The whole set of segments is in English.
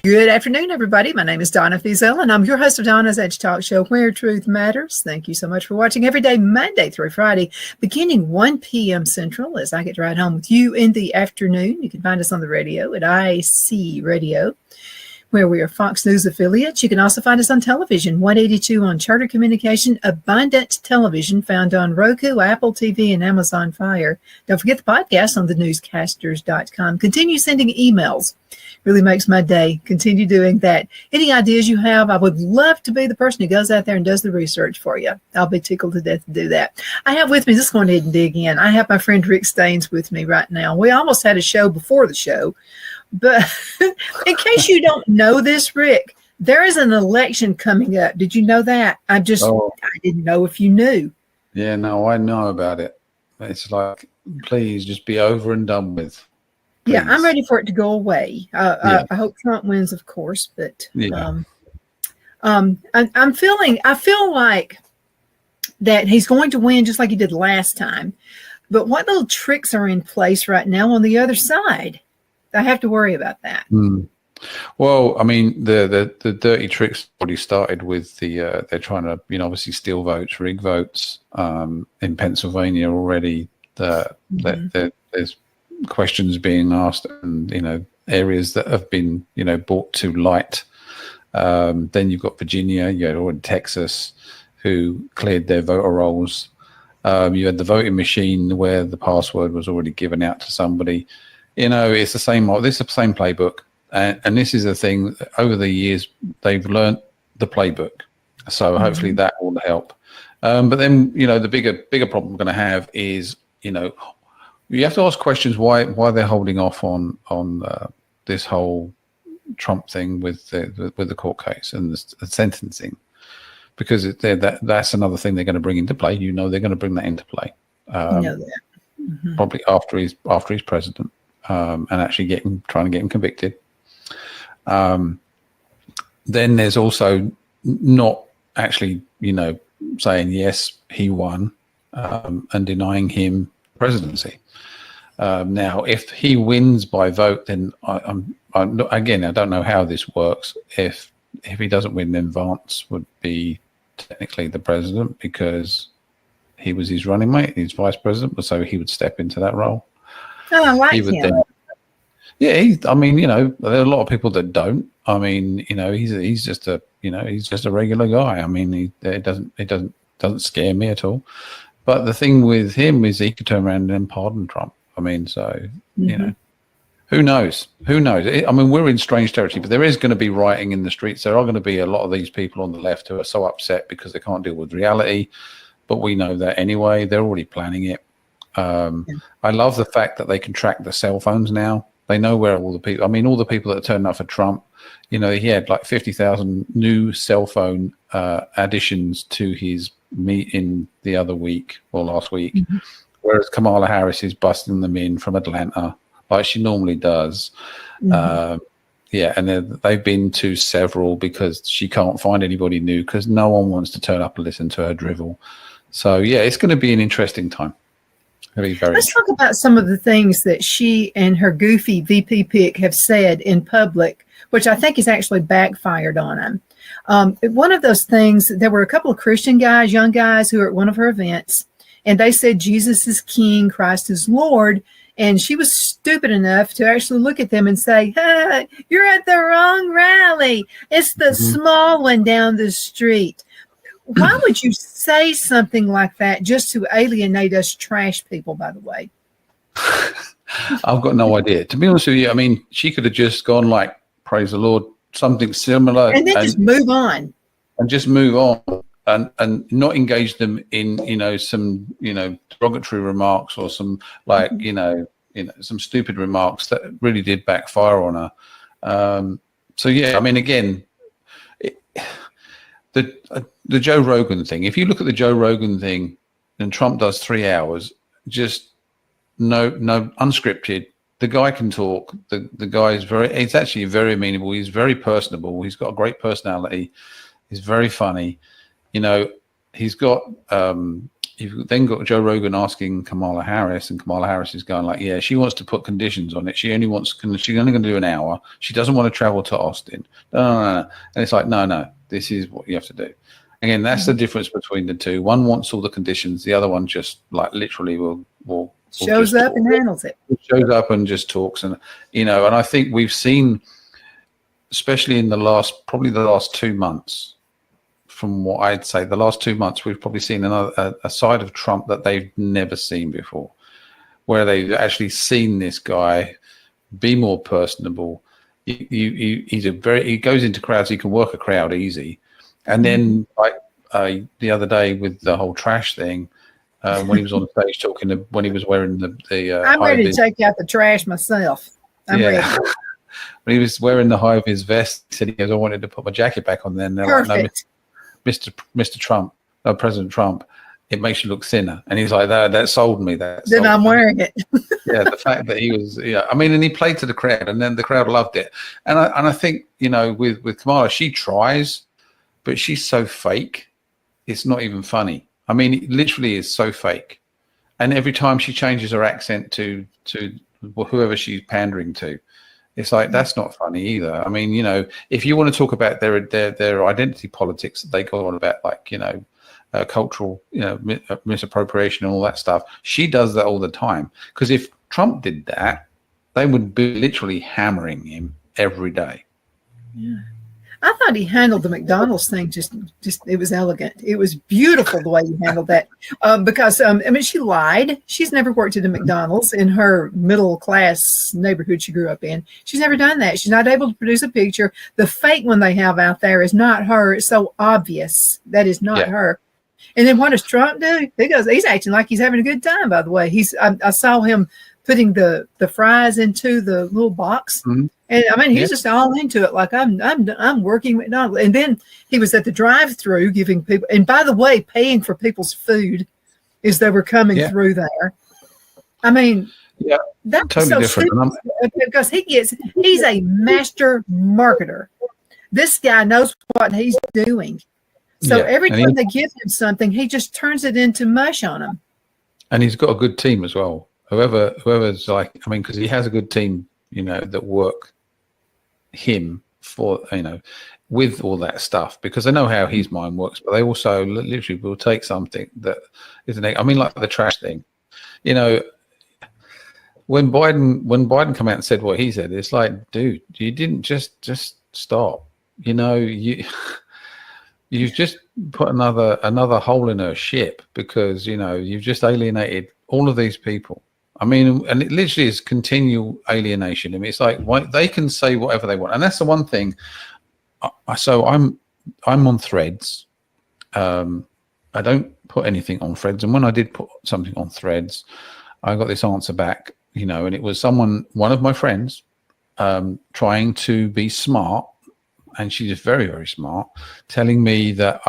Good afternoon, everybody. My name is Donna Fiesel, and I'm your host of Donna's Edge Talk Show, Where Truth Matters. Thank you so much for watching every day, Monday through Friday, beginning 1 p.m. Central, as I get to ride home with you in the afternoon. You can find us on the radio at IC Radio, where we are Fox News affiliates. You can also find us on television, 182 on Charter Communication, Abundant Television, found on Roku, Apple TV, and Amazon Fire. Don't forget the podcast on thenewscasters.com. Continue sending emails. Really makes my day. Continue doing that. Any ideas you have, I would love to be the person who goes out there and does the research for you. I'll be tickled to death to do that. I have with me, just going ahead and dig in, I have my friend Rick Staines with me right now. We almost had a show before the show. But in case you don't know this, Rick, there is an election coming up. Did you know that? I didn't know if you knew. Yeah, no, I know about it. It's like, please just be over and done with. Please. Yeah, I'm ready for it to go away. I hope Trump wins, of course, but I feel like that he's going to win just like he did last time. But what little tricks are in place right now on the other side? I have to worry about that. Well, I mean, the dirty tricks already started with they're trying to, obviously steal votes, rig votes in Pennsylvania already. There's questions being asked, and areas that have been brought to light. Then you've got Virginia, or Texas, who cleared their voter rolls. You had the voting machine where the password was already given out to somebody. It's the same. This is the same playbook, and this is the thing. Over the years, they've learnt the playbook, so hopefully that will help. But then, the bigger problem we're going to have is, you have to ask questions why they're holding off on this whole Trump thing with the court case and the sentencing, because that's another thing they're going to bring into play. They're going to bring that into play. Probably after he's president. And actually trying to get him convicted. Then there's also not actually, saying yes, he won, and denying him presidency. Now, if he wins by vote, then I don't know how this works. If he doesn't win, then Vance would be technically the president because he was his running mate, his vice president, so he would step into that role. Oh, I like him. There are a lot of people that don't. I mean, he's just a regular guy. I mean, it doesn't scare me at all. But the thing with him is he could turn around and then pardon Trump. I mean, who knows? Who knows? I mean, we're in strange territory, but there is going to be rioting in the streets. There are going to be a lot of these people on the left who are so upset because they can't deal with reality. But we know that anyway. They're already planning it. I love the fact that they can track the cell phones now. They know where all the people that turned up for Trump, he had like 50,000 new cell phone additions to his meeting the other week or last week, whereas Kamala Harris is busting them in from Atlanta like she normally does. And they've been to several because she can't find anybody new because no one wants to turn up and listen to her drivel. So, it's going to be an interesting time. Let's talk about some of the things that she and her goofy VP pick have said in public, which I think has actually backfired on them. One of those things, there were a couple of Christian guys, young guys, who were at one of her events, and they said Jesus is King, Christ is Lord, and she was stupid enough to actually look at them and say, "Hey, you're at the wrong rally. It's the small one down the street." Why would you say something like that just to alienate us trash people, by the way? I've got no idea. To be honest with you, I mean, she could have just gone like, praise the Lord, something similar. And then just move on. And just move on and not engage them in, some, derogatory remarks or some like, some stupid remarks that really did backfire on her. I mean, again, the Joe Rogan thing, if you look at the Joe Rogan thing and Trump does 3 hours, just no unscripted. The guy can talk. The guy is he's actually very amenable. He's very personable. He's got a great personality. He's very funny. He's got you've then got Joe Rogan asking Kamala Harris, and Kamala Harris is going like, yeah, she wants to put conditions on it. She's only going to do an hour. She doesn't want to travel to Austin. No. And it's like, no, this is what you have to do. Again, that's the difference between the two. One wants all the conditions. The other one just like literally will shows up and handles it. Shows up and just talks. And, and I think we've seen, especially in probably the last 2 months, from what I'd say, the last 2 months, we've probably seen a side of Trump that they've never seen before, where they've actually seen this guy be more personable. He goes into crowds. He can work a crowd easy. And then, like the other day with the whole trash thing, when he was on stage talking, when he was wearing the I'm ready to take out the trash myself. I'm ready. When he was wearing the high vis vest, he said, he goes, I wanted to put my jacket back on. Then they're Perfect. like, no, Mr. Trump, President Trump, it makes you look thinner. And he's like, that sold me. Then I'm wearing it. Yeah, the fact that he was, and he played to the crowd, and then the crowd loved it. And I think, with Kamala, she tries, but she's so fake, it's not even funny. I mean, it literally is so fake. And every time she changes her accent to whoever she's pandering to, it's like, that's not funny either. I mean, if you want to talk about their identity politics that they go on about, like, cultural, misappropriation and all that stuff, she does that all the time. Because if Trump did that, they would be literally hammering him every day. Yeah. I thought he handled the McDonald's thing just it was elegant. It was beautiful the way he handled that. Because she lied. She's never worked at a McDonald's in her middle class neighborhood she grew up in. She's never done that. She's not able to produce a picture. The fake one they have out there is not her. It's so obvious that is not her. And then what does Trump do? He's acting like he's having a good time, by the way. I saw him putting the fries into the little box. Mm-hmm. And I mean, he's just all into it. Like, I'm working McDonald's. And then he was at the drive-through giving people, and by the way, paying for people's food as they were coming through there. I mean, that's totally so different. Stupid because he's a master marketer. This guy knows what he's doing. So every time they give him something, he just turns it into mush on them. And he's got a good team as well. Whoever's like, I mean, because he has a good team, that work him for, with all that stuff, because they know how his mind works, but they also literally will take something that isn't, I mean, like the trash thing, when Biden come out and said what he said, it's like, dude, you didn't just stop, you've just put another hole in her ship, because, you've just alienated all of these people. I mean, and it literally is continual alienation. I mean, it's like, they can say whatever they want, and that's the one thing. So I'm on Threads. I don't put anything on Threads, and when I did put something on Threads, I got this answer back. And it was one of my friends, trying to be smart, and she's very, very smart, telling me that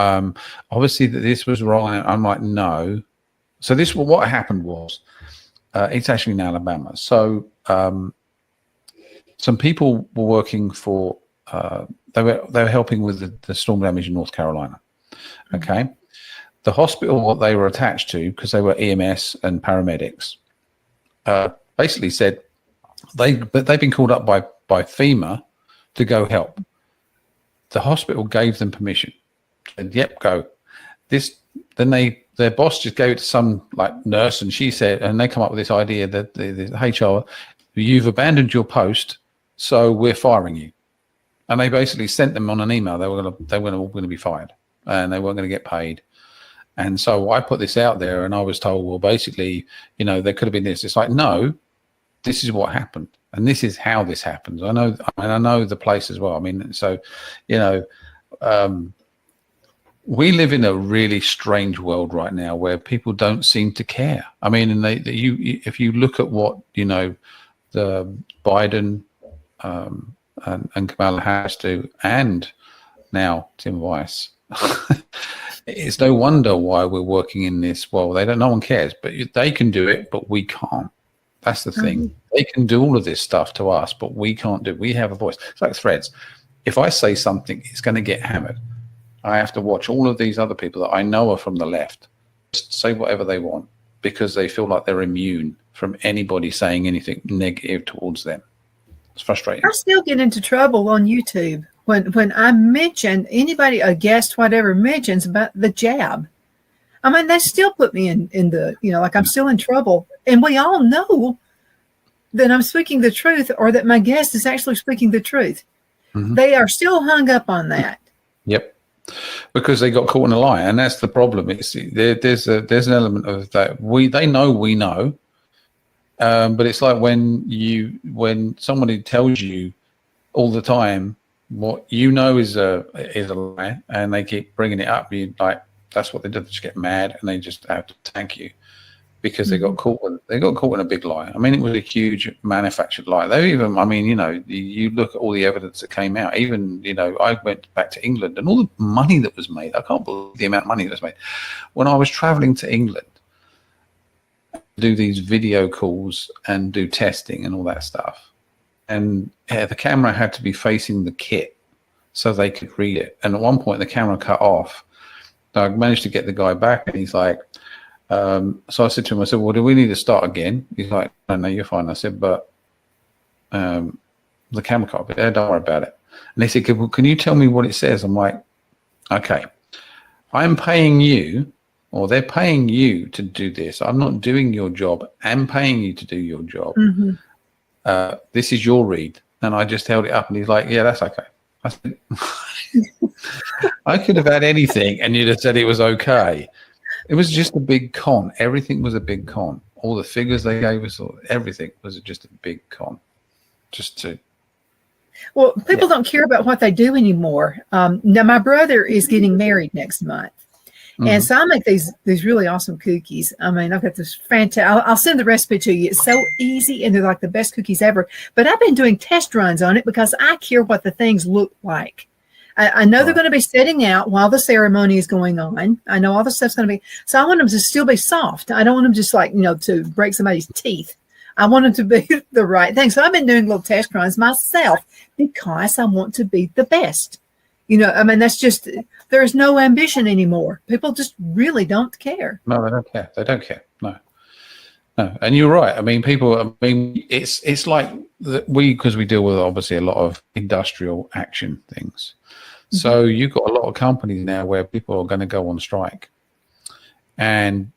obviously that this was wrong. I'm like, no. So what happened was. It's actually in Alabama. So some people were working for, they were helping with the storm damage in North Carolina. Okay. Mm-hmm. The hospital what they were attached to, because they were EMS and paramedics, basically said they've been called up by FEMA to go help. The hospital gave them permission. Said, yep, go. Their boss just gave it to some like nurse, and she said, and they come up with this idea that the HR, you've abandoned your post, so we're firing you. And they basically sent them on an email. They were all going to be fired, and they weren't going to get paid. And so I put this out there, and I was told, well, basically, there could have been this. It's like, no, this is what happened, and this is how this happens. I know the place as well. I mean, so, we live in a really strange world right now where people don't seem to care. I mean, and if you look at what the Biden and Kamala Harris do, and now Tim Weiss, it's no wonder why we're working in this world. No one cares, but they can do it, but we can't. That's the thing. They can do all of this stuff to us, but we can't do it. We have a voice. It's like Threads. If I say something, it's going to get hammered. I have to watch all of these other people that I know are from the left just say whatever they want because they feel like they're immune from anybody saying anything negative towards them. It's frustrating. I still get into trouble on YouTube when I mention anybody, a guest, whatever, mentions about the jab. I mean, they still put me in the, like I'm still in trouble. And we all know that I'm speaking the truth or that my guest is actually speaking the truth. Mm-hmm. They are still hung up on that. Yep. Because they got caught in a lie. And that's the problem. It's there's an element of that. They know we know. But it's like when somebody tells you all the time what you know is a lie, and they keep bringing it up, you like that's what they do. They just get mad and they just have to attack you because they got caught in a big lie. I mean, it was a huge manufactured lie. They even, I mean, you look at all the evidence that came out. Even I went back to England and all the money that was made. I can't believe the amount of money that was made when I was traveling to England. Do these video calls and do testing and all that stuff. And the camera had to be facing the kit so they could read it. And at one point the camera cut off. I managed to get the guy back and he's like, so I said to him, I said, well, do we need to start again? He's like, no, you're fine. I said, but the camera cut off. Yeah, don't worry about it. And he said, well, can you tell me what it says? I'm like, okay, I'm paying you, or they're paying you to do this. I'm not doing your job. I'm paying you to do your job. Mm-hmm. This is your read. And I just held it up and he's like, yeah, that's okay. I said, I could have had anything and you'd have said it was okay. It was just a big con. Everything was a big con. All the figures they gave us, everything was just a big con. Well, people don't care about what they do anymore. Now, my brother is getting married next month. Mm-hmm. And so I make these really awesome cookies. I mean, I've got this fantastic, I'll send the recipe to you. It's so easy and they're like the best cookies ever. But I've been doing test runs on it because I care what the things look like. I know they're going to be setting out while the ceremony is going on. I know all the stuff's going to be, so I want them to still be soft. I don't want them just like, to break somebody's teeth. I want them to be the right thing. So I've been doing little test runs myself because I want to be the best. I mean, that's just, there's no ambition anymore. People just really don't care. No, they don't care. They don't care. No. And you're right. I mean, it's like because we deal with obviously a lot of industrial action things. Mm-hmm. So you've got a lot of companies now where people are going to go on strike. And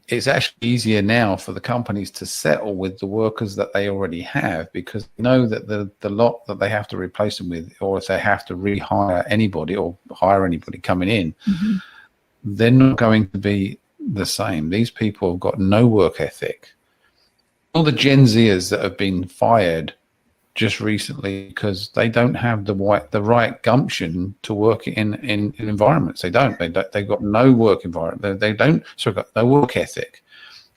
it's actually easier now for the companies to settle with the workers that they already have because they know that the lot that they have to replace them with, or if they have to rehire anybody or hire anybody coming in, mm-hmm. they're not going to be the same. These people have got no work ethic. All the Gen Zers that have been fired just recently because they don't have the right gumption to work in environments. They don't. They've got no work environment. They got no work ethic.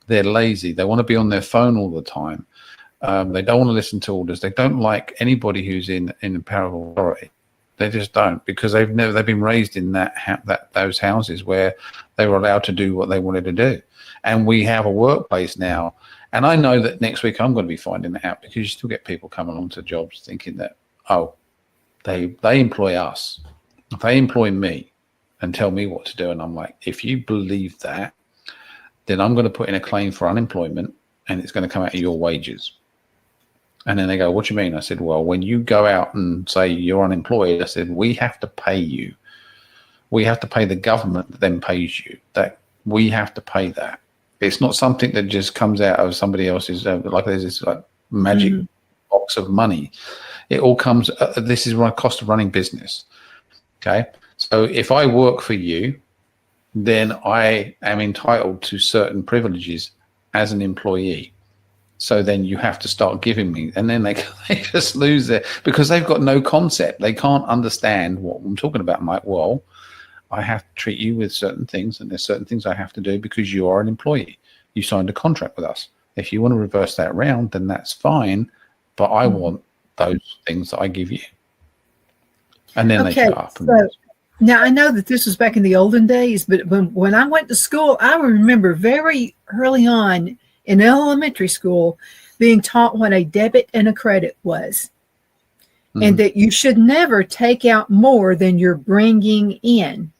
They're lazy. They want to be on their phone all the time. They don't want to listen to orders. They don't like anybody who's in a power of authority. They just don't because they've been raised in those houses where they were allowed to do what they wanted to do. And we have a workplace now. And I know that next week I'm going to be finding that out because you still get people coming onto jobs thinking that, they employ us. They employ me and tell me what to do. And I'm like, if you believe that, then I'm going to put in a claim for unemployment and it's going to come out of your wages. And then they go, what do you mean? I said, well, when you go out and say you're unemployed, I said, we have to pay you. We have to pay the government that then pays you. That we have to pay that. It's not something that just comes out of somebody else's, like there's this like magic mm-hmm. box of money. It all comes, this is the cost of running business. Okay. So if I work for you, then I am entitled to certain privileges as an employee. So then you have to start giving me, and then they just lose it because they've got no concept. They can't understand what I'm talking about. I'm like, well, I have to treat you with certain things, and there's certain things I have to do because you are an employee. You signed a contract with us. If you want to reverse that round, then that's fine, but I want those things that I give you. And then they shut up. Now, I know that this was back in the olden days, but when I went to school, I remember very early on in elementary school being taught what a debit and a credit was. And that you should never take out more than you're bringing in.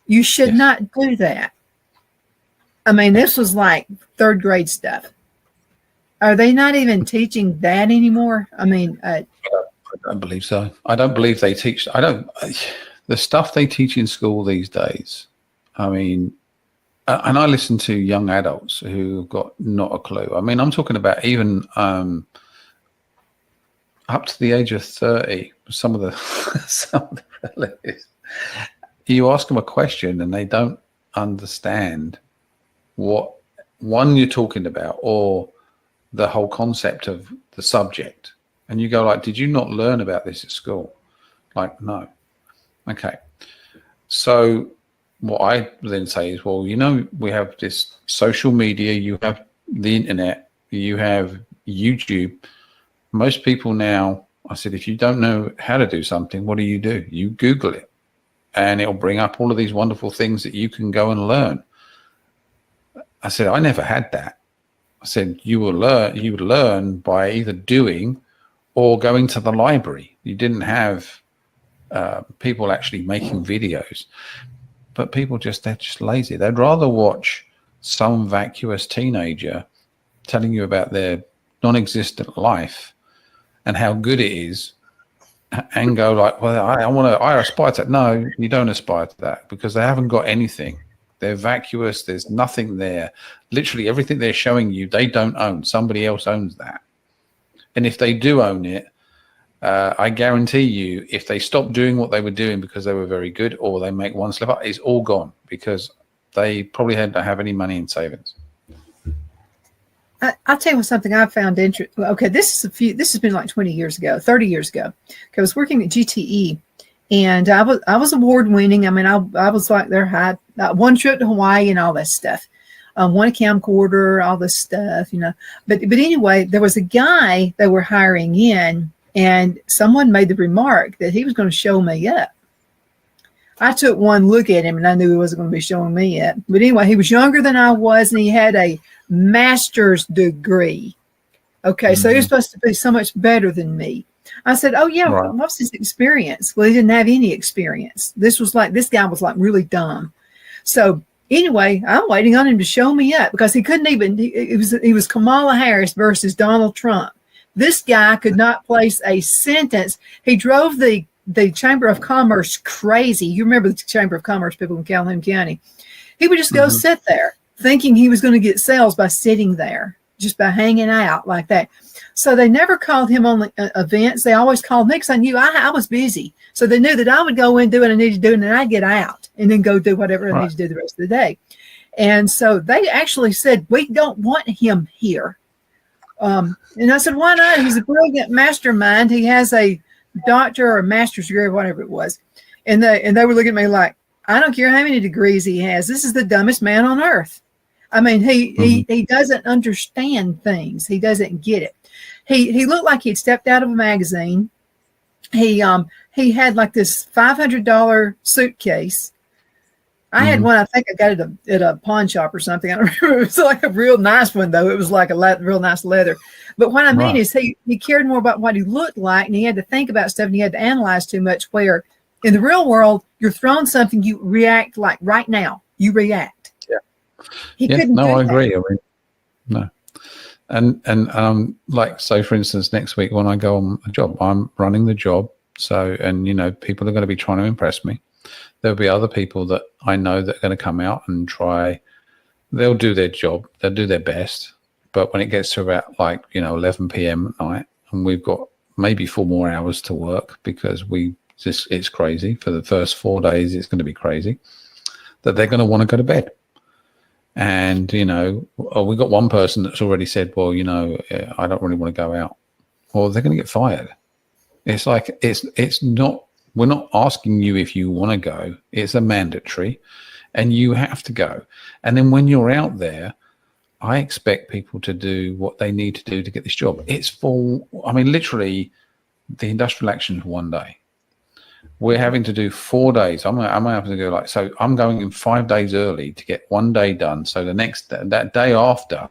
You should not do that. I mean, this was like third grade stuff. Are they not even teaching that anymore? I mean, I don't believe so. I don't believe they teach. The stuff they teach in school these days. I mean, and I listen to young adults who've got not a clue. I mean, I'm talking about even up to the age of 30. Some of the relatives, you ask them a question and they don't understand what one you're talking about or the whole concept of the subject. And you go like, did you not learn about this at school? Like, no. Okay. So what I then say is, well, we have this social media, you have the internet, you have YouTube. Most people now, I said, if you don't know how to do something, what do? You Google it and it'll bring up all of these wonderful things that you can go and learn. I said, I never had that. I said, you would learn by either doing or going to the library. You didn't have people actually making videos, but they're just lazy. They'd rather watch some vacuous teenager telling you about their non-existent life and how good it is and go like, well, I aspire to that. No, you don't aspire to that because they haven't got anything. They're vacuous. There's nothing there. Literally everything they're showing you, they don't own. Somebody else owns that. And if they do own it, I guarantee you, if they stop doing what they were doing because they were very good or they make one slip up, it's all gone because they probably don't have any money in savings. I'll tell you something I found interesting. Okay, this has been like 20 years ago, 30 years ago. I was working at GTE, and I was award winning. I mean, I was like their high one trip to Hawaii and all that stuff, one camcorder, all this stuff, But anyway, there was a guy they were hiring in, and someone made the remark that he was going to show me up. I took one look at him and I knew he wasn't going to be showing me up. But anyway, he was younger than I was and he had a master's degree. Okay, so he was supposed to be so much better than me. I said, oh, yeah, right. What's his experience? Well, he didn't have any experience. This guy was like really dumb. So anyway, I'm waiting on him to show me up because he couldn't even, he was Kamala Harris versus Donald Trump. This guy could not place a sentence. He drove the Chamber of Commerce crazy. You remember the Chamber of Commerce people in Calhoun County. He would just go sit there thinking he was going to get sales by sitting there, just by hanging out like that. So they never called him on events. They always called me because I knew I was busy. So they knew that I would go in, do what I needed to do, and then I'd get out and then go do whatever I needed to do the rest of the day. And so they actually said, we don't want him here. And I said, why not? He's a brilliant mastermind. He has a doctor or a master's degree or whatever it was. And they were looking at me like, I don't care how many degrees he has. This is the dumbest man on earth. I mean, he doesn't understand things. He doesn't get it. He looked like he'd stepped out of a magazine. He had like this $500 suitcase. I had one, I think I got it at a pawn shop or something. I don't remember. It was like a real nice one, though. It was like a real nice leather. But what I mean is he cared more about what he looked like, and he had to think about stuff, and he had to analyze too much, where in the real world, you're thrown something, you react like right now. You react. Yeah. He couldn't do I that. agree. I mean, no. And like, so for instance, next week when I go on a job, I'm running the job. So, and, people are going to be trying to impress me. There'll be other people that I know that are going to come out and try. They'll do their job. They'll do their best. But when it gets to about 11 p.m. at night, and we've got maybe 4 more hours to work because it's crazy. For the first 4 days, it's going to be crazy. That they're going to want to go to bed. And, we got one person that's already said, well, I don't really want to go out. Well, they're going to get fired. It's like, it's not. We're not asking you if you want to go. It's a mandatory and you have to go. And then when you're out there, I expect people to do what they need to do to get this job. It's literally the industrial action for 1 day. We're having to do 4 days. I'm having to go so I'm going in 5 days early to get 1 day done. So that day after,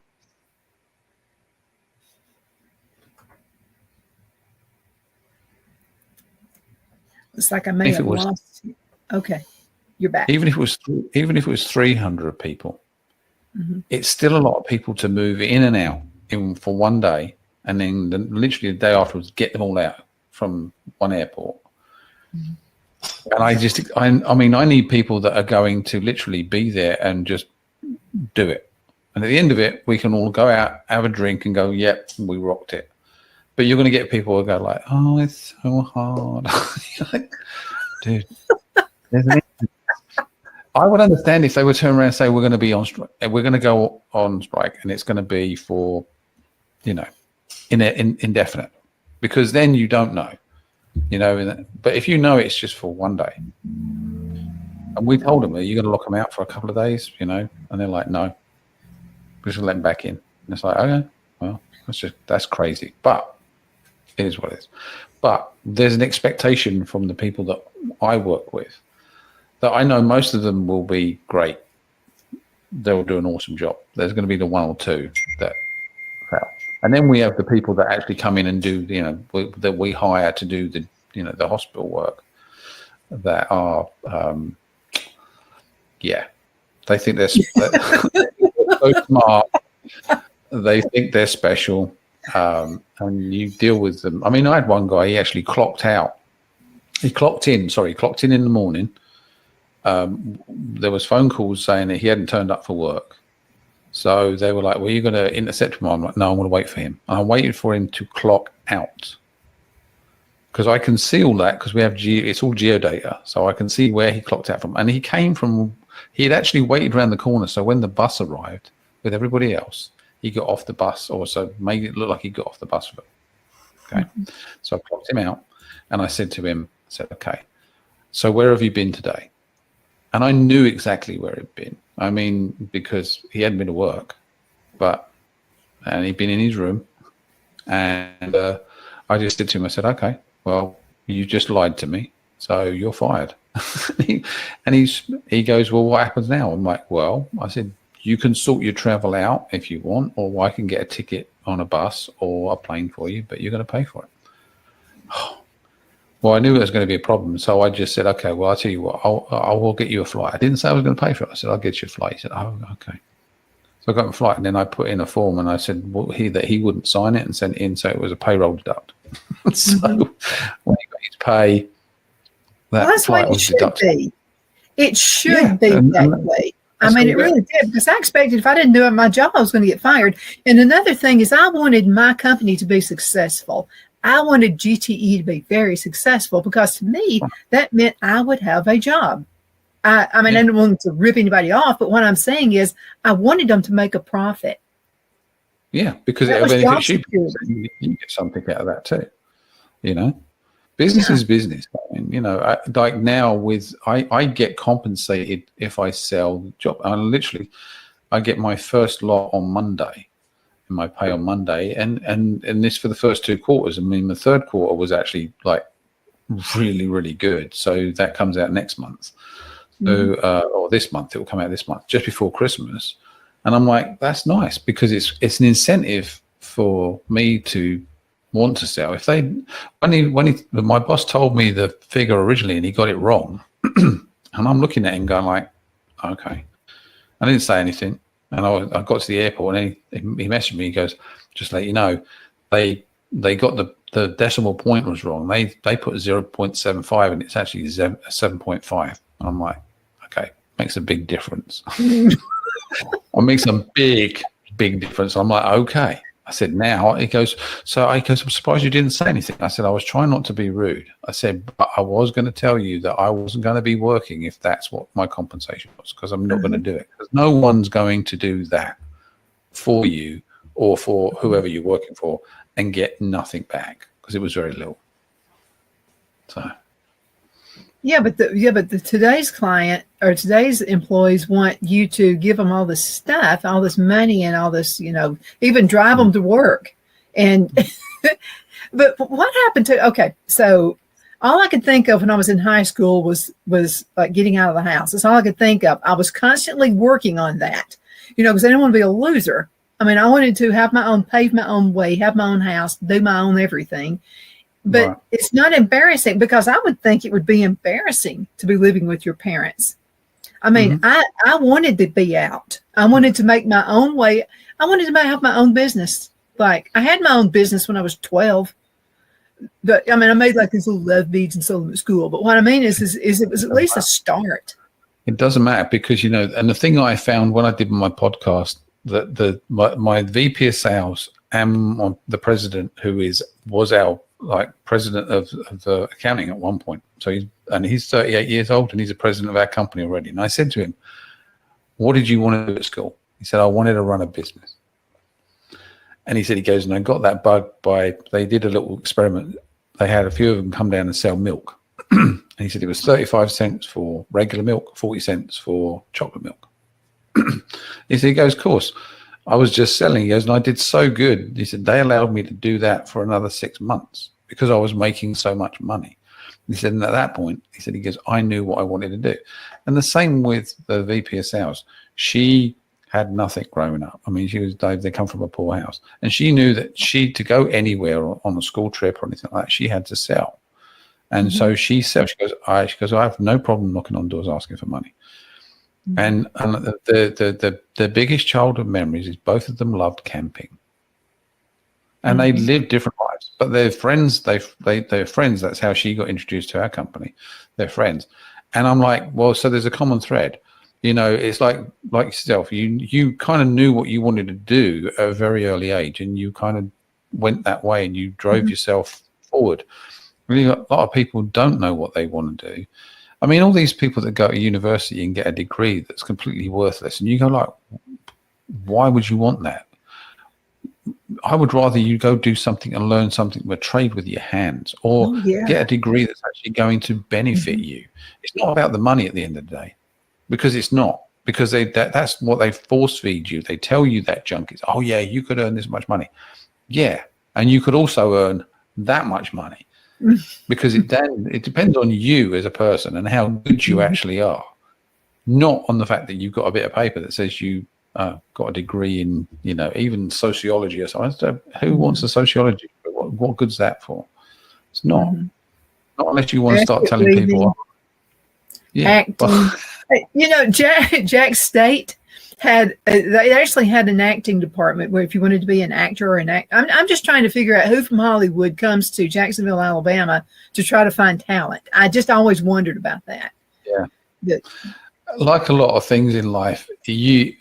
it's like I may have lost you. Okay, you're back. Even if it was 300 people, it's still a lot of people to move in and out in for one day, and then literally the day afterwards get them all out from one airport. And I mean, I need people that are going to literally be there and just do it. And at the end of it, we can all go out, have a drink, and go, "Yep, we rocked it." But you're going to get people who go like, "Oh, it's so hard." Like, dude, I would understand if they would turn around and say, "We're going to be on strike. We're going to go on strike, and it's going to be for, indefinite," because then you don't know, But if you know it's just for one day, and we told them, "Are you going to lock them out for a couple of days?" And they're like, "No, we're just going to let them back in." And it's like, okay, well, that's crazy, but it is what it is. But there's an expectation from the people that I work with that I know most of them will be great. They'll do an awesome job. There's going to be the one or two that fail. And then we have the people that actually come in and do, that we hire to do the hospital work that are, they think they're so smart. They think they're special. And you deal with them. I mean, I had one guy, he actually clocked in in the morning. There was phone calls saying that he hadn't turned up for work. So they were like, "Well, you're going to intercept him?" I'm like, "No, I'm going to wait for him." And I waited for him to clock out because I can see all that because we have it's all geodata. So I can see where he clocked out from. And he had actually waited around the corner. So when the bus arrived with everybody else, he got off the bus, or so made it look like he got off the bus. Okay. So I clocked him out and I said to him, "Okay, so where have you been today?" And I knew exactly where he'd been. I mean, because he hadn't been to work, and he'd been in his room. And I just said to him, I said, "Okay, well, you just lied to me, so you're fired." and he goes, "Well, what happens now?" I'm like, "Well," I said, "you can sort your travel out if you want, or I can get a ticket on a bus or a plane for you, but you're going to pay for it." Well, I knew it was going to be a problem, so I just said, "Okay, well, I'll tell you what, I will get you a flight." I didn't say I was going to pay for it. I said, "I'll get you a flight." He said, "Oh, okay." So I got him a flight, and then I put in a form, and I said that he wouldn't sign it and send it in, so it was a payroll deduct. So when he got his pay, that flight was deducted. It should be that way. I mean, it really did, because I expected if I didn't do it my job, I was going to get fired. And another thing is I wanted my company to be successful. I wanted GTE to be very successful because to me, that meant I would have a job. I didn't want to rip anybody off, but what I'm saying is I wanted them to make a profit. Yeah, because it benefits you. You get something out of that too. Business is business. I mean, like now I get compensated if I sell the job. I get my first lot on Monday, and my pay on Monday, and this for the first 2 quarters. I mean, the third quarter was actually like really, really good. So that comes out next month. So, or this month, it will come out this month, just before Christmas. And I'm like, that's nice because it's an incentive for me to want to sell. If my boss told me the figure originally and he got it wrong, and I'm looking at him going like, okay. I didn't say anything, and I got to the airport and he messaged me. He goes, "Just to let you know, they got the decimal point was wrong. They put 0.75 and it's actually 7.5." I'm like, okay, makes a big difference. It makes a big difference. I'm like, okay. I said, now he goes, I'm surprised you didn't say anything. I said, I was trying not to be rude. I said, but I was going to tell you that I wasn't going to be working if that's what my compensation was, because I'm not going to do it. Because no one's going to do that for you or for whoever you're working for and get nothing back, because it was very little. So. But today's client or today's employees want you to give them all this stuff, all this money, and all this, even drive them to work. And but what happened to? Okay, so all I could think of when I was in high school was like getting out of the house. That's all I could think of. I was constantly working on that, because I didn't want to be a loser. I mean, I wanted to have my own, pave my own way, have my own house, do my own everything. But right. It's not embarrassing, because I would think it would be embarrassing to be living with your parents. I mean, I wanted to be out. I wanted to make my own way. I wanted to have my own business. Like, I had my own business when I was 12. But I mean, I made like these little love beads and sold them at school. But what I mean is it was at least a start. It doesn't matter because, you know, and the thing I found when I did my podcast, that my VP of sales and the president, who was our like president of accounting at one point. So he's 38 years old and he's the president of our company already. And I said to him, "What did you want to do at school?" He said, "I wanted to run a business." And he said, he goes, and I got that bug they did a little experiment. They had a few of them come down and sell milk. And he said it was 35 cents for regular milk, 40 cents for chocolate milk. He goes, of course, I was just selling. He goes, and I did so good. He said, they allowed me to do that for another 6 months because I was making so much money. He said, and at that point, he goes, I knew what I wanted to do. And the same with the VP of sales. She had nothing growing up. I mean, they come from a poor house. And she knew that to go anywhere on a school trip or anything like that, she had to sell. And so she said, she goes, I have no problem knocking on doors asking for money. And the biggest childhood memories is both of them loved camping. And they lived different lives, but they're friends. They're friends. That's how she got introduced to our company. They're friends. And I'm like, well, so there's a common thread. You know, it's like yourself. You kind of knew what you wanted to do at a very early age, and you kind of went that way, and you drove yourself forward. Really, a lot of people don't know what they want to do. I mean, all these people that go to university and get a degree that's completely worthless, and you go like, why would you want that? I would rather you go do something and learn something, but trade with your hands, or get a degree that's actually going to benefit you. It's not about the money at the end of the day. Because it's not. Because that's what they force feed you. They tell you that junk is, oh yeah, you could earn this much money. Yeah, and you could also earn that much money. Because it depends on you as a person and how good you actually are. Not on the fact that you've got a bit of paper that says you got a degree in, you know, even sociology or something. Who wants a sociology? What good's that for? It's not. Not unless you want to start telling people. Acting. You know, Jack State they actually had an acting department where if you wanted to be an actor or I'm just trying to figure out who from Hollywood comes to Jacksonville, Alabama to try to find talent. I just always wondered about that. Yeah. Like a lot of things in life, if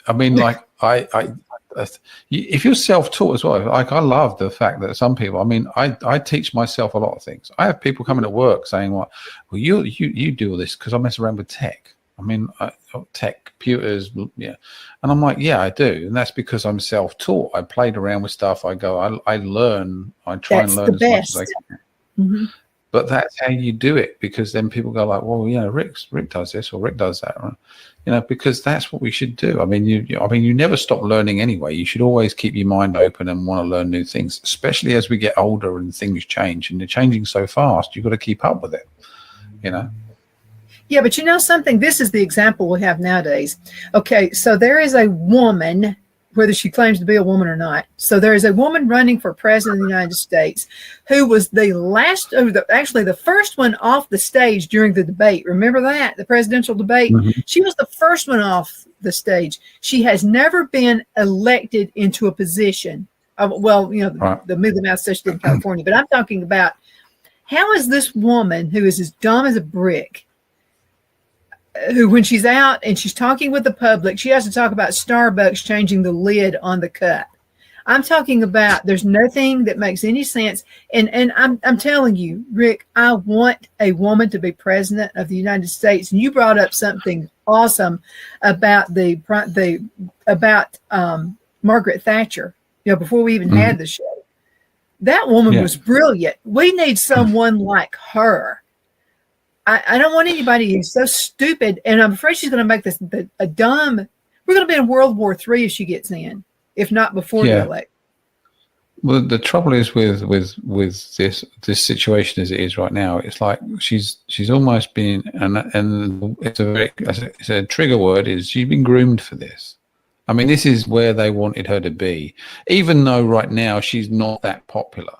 you're self-taught as well, like I love the fact that some people, I mean, I teach myself a lot of things. I have people coming to work saying, well, you do all this because I mess around with tech. I mean, tech, computers, yeah. And I'm like, yeah, I do. And that's because I'm self-taught. I played around with stuff. I learn. I try and learn as much as I can. But that's how you do it, because then people go like, well, you know, Rick does this or Rick does that. Right? You know, because that's what we should do. I mean, you never stop learning anyway. You should always keep your mind open and want to learn new things, especially as we get older and things change. And they're changing so fast, you've got to keep up with it, you know. Yeah, but you know something? This is the example we have nowadays. Okay, so there is a woman, whether she claims to be a woman or not. So there is a woman running for president of the United States who was the first one off the stage during the debate. Remember that? The presidential debate? She was the first one off the stage. She has never been elected into a position of, well, you know, the Mid-the-Mouse session in California. But I'm talking about, how is this woman who is as dumb as a brick, who when she's out and she's talking with the public, she has to talk about Starbucks changing the lid on the cup. I'm talking about, there's nothing that makes any sense. And I'm telling you, Rick, I want a woman to be president of the United States. And you brought up something awesome about Margaret Thatcher, you know, before we even had the show. That woman was brilliant. We need someone like her. I don't want anybody who's so stupid, and I'm afraid she's going to make this a dumb. We're going to be in World War III if she gets in, if not before the election. Well, the trouble is with this situation as it is right now. It's like she's almost been, and it's a trigger word, is she's been groomed for this. I mean, this is where they wanted her to be, even though right now she's not that popular.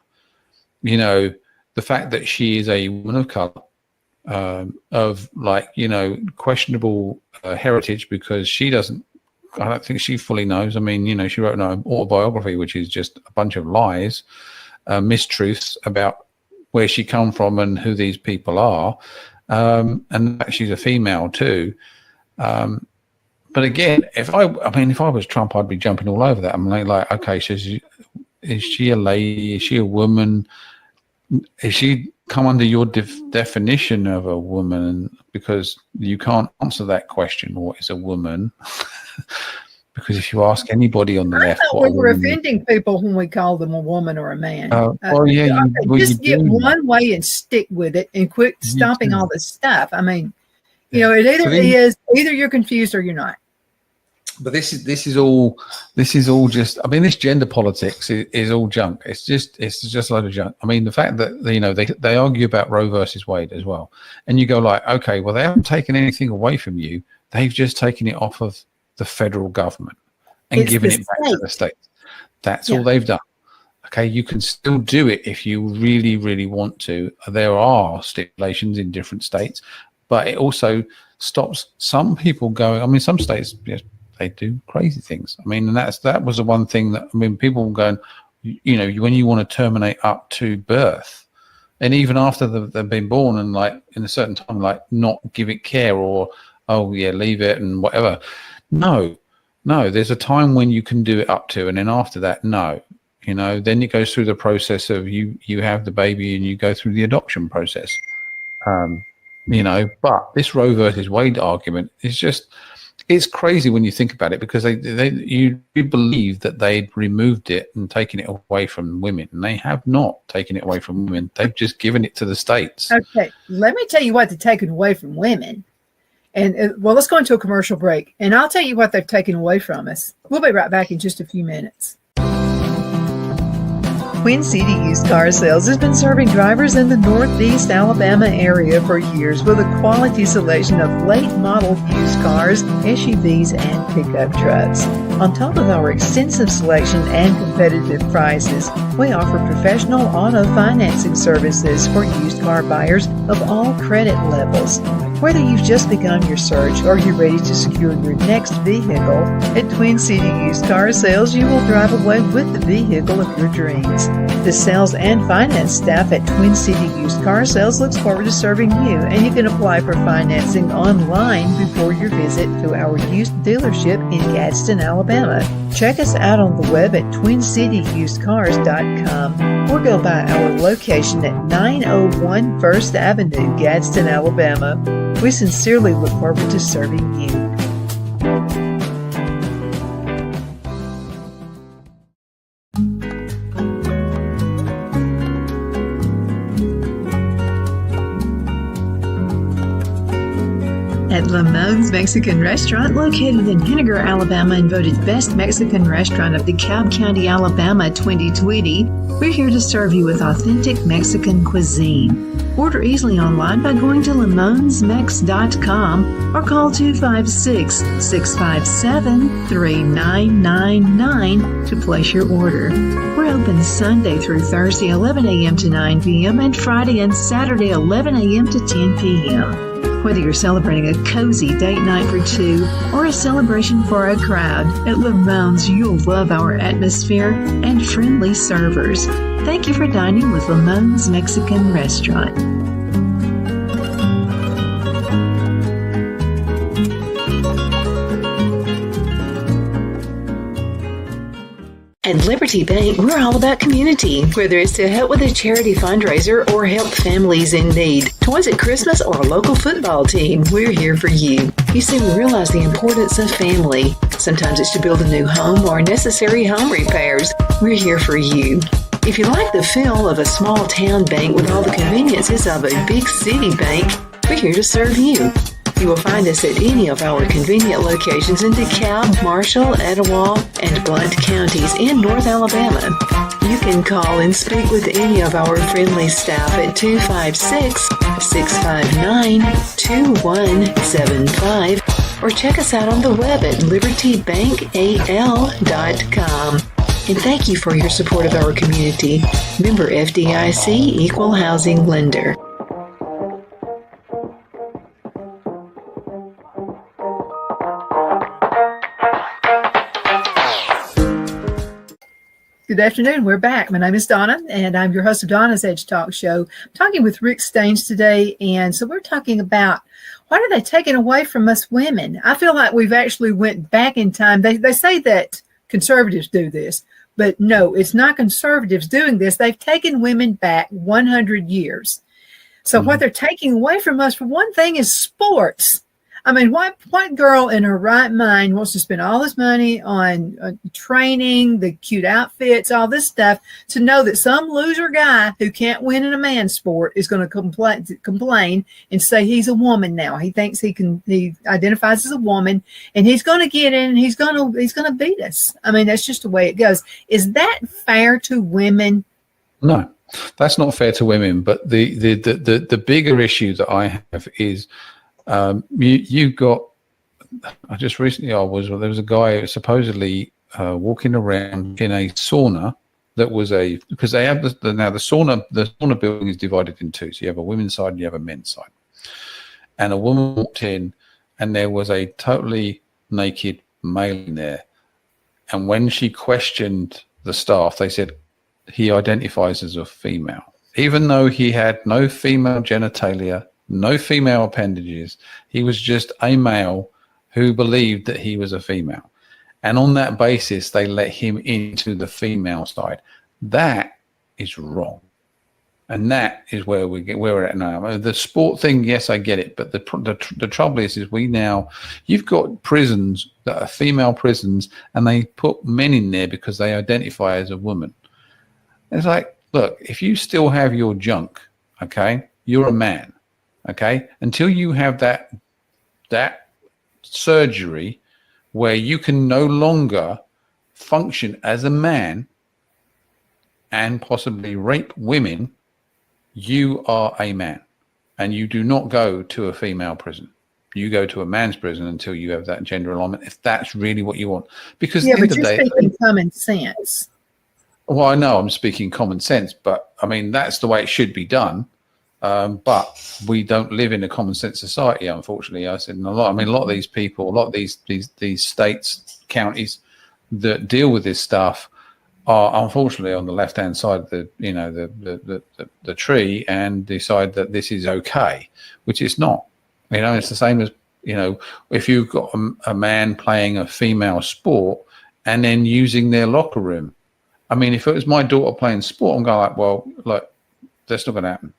You know, the fact that she is a woman of color. of like, questionable heritage, because I don't think she fully knows. I mean, she wrote an autobiography, which is just a bunch of lies, mistruths about where she come from and who these people are. And she's a female too. But again, if I was Trump, I'd be jumping all over that. I'm like, okay, so is she a lady? Is she a woman? Is she come under your definition of a woman? Because you can't answer that question, what is a woman? Because if you ask anybody on the left, thought we were offending people when we call them a woman or a man. Just get one way and stick with it and quit stopping all this stuff. I mean, it either you're confused or you're not. But this is all just, I mean, this gender politics is all junk. It's just a load of junk. I mean, the fact that, they argue about Roe versus Wade as well. And you go like, okay, well, they haven't taken anything away from you. They've just taken it off of the federal government and given it back to the states. That's all they've done. Okay, you can still do it if you really, really want to. There are stipulations in different states, but it also stops some people going. I mean, some states, yes, they do crazy things. I mean, and that was the one thing that, I mean, people were going, when you want to terminate up to birth, and even after they've been born, and like in a certain time, like not give it care, or leave it and whatever. No, there's a time when you can do it up to, and then after that, no. Then it goes through the process of you have the baby and you go through the adoption process. But this Roe versus Wade argument is just, it's crazy when you think about it, because you believe that they'd removed it and taken it away from women, and they have not taken it away from women. They've just given it to the states. Okay, let me tell you what they're taking away from women. And let's go into a commercial break, and I'll tell you what they've taken away from us. We'll be right back in just a few minutes. Twin City Used Car Sales has been serving drivers in the Northeast Alabama area for years with a quality selection of late model used cars, SUVs, and pickup trucks. On top of our extensive selection and competitive prices, we offer professional auto financing services for used car buyers of all credit levels. Whether you've just begun your search or you're ready to secure your next vehicle, at Twin City Used Car Sales, you will drive away with the vehicle of your dreams. The sales and finance staff at Twin City Used Car Sales looks forward to serving you, and you can apply for financing online before your visit to our used dealership in Gadsden, Alabama. Check us out on the web at twincityusedcars.com or go by our location at 901 First Avenue, Gadsden, Alabama. We sincerely look forward to serving you. At Lamone's Mexican Restaurant, located in Henniger, Alabama, and voted Best Mexican Restaurant of DeKalb County, Alabama 2020, we're here to serve you with authentic Mexican cuisine. Order easily online by going to lamonsmex.com or call 256-657-3999 to place your order. We're open Sunday through Thursday, 11 a.m. to 9 p.m. and Friday and Saturday, 11 a.m. to 10 p.m. Whether you're celebrating a cozy date night for two or a celebration for a crowd, at Lamone's you'll love our atmosphere and friendly servers. Thank you for dining with Lamone's Mexican Restaurant. At Liberty Bank, we're all about community. Whether it's to help with a charity fundraiser or help families in need, toys at Christmas, or a local football team, we're here for you. You see, we realize the importance of family. Sometimes it's to build a new home or necessary home repairs. We're here for you. If you like the feel of a small town bank with all the conveniences of a big city bank, we're here to serve you. You will find us at any of our convenient locations in DeKalb, Marshall, Etowah, and Blount counties in North Alabama. You can call and speak with any of our friendly staff at 256-659-2175 or check us out on the web at libertybankal.com. And thank you for your support of our community. Member FDIC, Equal Housing Lender. Good afternoon. We're back. My name is Donna, and I'm your host of Donna's Edge Talk Show. I'm talking with Rick Staines today, and so we're talking about what are they taking away from us women? I feel like we've actually went back in time. They say that conservatives do this, but no, it's not conservatives doing this. They've taken women back 100 years. So what they're taking away from us, for one thing, is sports. I mean, what girl in her right mind wants to spend all this money on training, the cute outfits, all this stuff, to know that some loser guy who can't win in a man's sport is going to complain and say he's a woman now. He thinks he identifies as a woman, and he's going to get in and he's going to beat us. I mean, that's just the way it goes. Is that fair to women? No, that's not fair to women. But the bigger issue that I have is, you got. I just recently there was a guy supposedly walking around in a sauna that was because they have the sauna building is divided in two. So you have a women's side and you have a men's side. And a woman walked in, and there was a totally naked male in there. And when she questioned the staff, they said he identifies as a female, even though he had no female genitalia, no female appendages. He was just a male who believed that he was a female. And on that basis, they let him into the female side. That is wrong. And that is where we're at now. The sport thing, yes, I get it. But the trouble is you've got prisons that are female prisons, and they put men in there because they identify as a woman. It's like, look, if you still have your junk, okay, you're a man. Okay, until you have that surgery where you can no longer function as a man and possibly rape women, you are a man, and you do not go to a female prison. You go to a man's prison until you have that gender alignment, if that's really what you want. Because yeah, but you're speaking common sense. Well, I know I'm speaking common sense, but I mean that's the way it should be done. But we don't live in a common sense society, unfortunately. I said a lot of these people, a lot of these states, counties that deal with this stuff are unfortunately on the left-hand side of the tree and decide that this is okay, which it's not. It's the same as, if you've got a man playing a female sport and then using their locker room. I mean, if it was my daughter playing sport, I'm going like, well, look, that's not going to happen.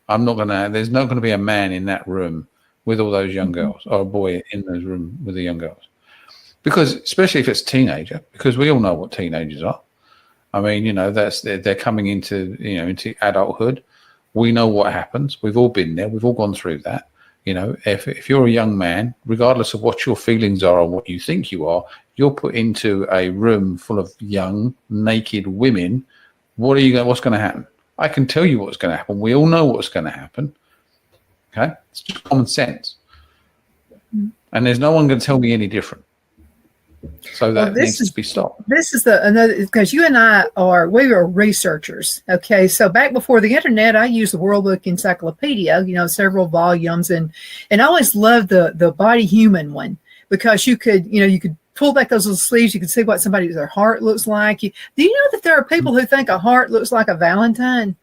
There's not going to be a man in that room with all those young girls, or a boy in those room with the young girls. Because, especially if it's a teenager, because we all know what teenagers are. I mean, they're coming into adulthood. We know what happens. We've all been there. We've all gone through that. If you're a young man, regardless of what your feelings are or what you think you are, you're put into a room full of young, naked women. What's going to happen? I can tell you what's going to happen. We all know what's going to happen. Okay? It's just common sense. And there's no one going to tell me any different. So that needs to be stopped. This is because you and I we are researchers. Okay. So back before the internet, I used the World Book Encyclopedia, several volumes, and I always loved the Body Human one, because you could pull back those little sleeves. You can see what their heart looks like. Do you know that there are people who think a heart looks like a Valentine?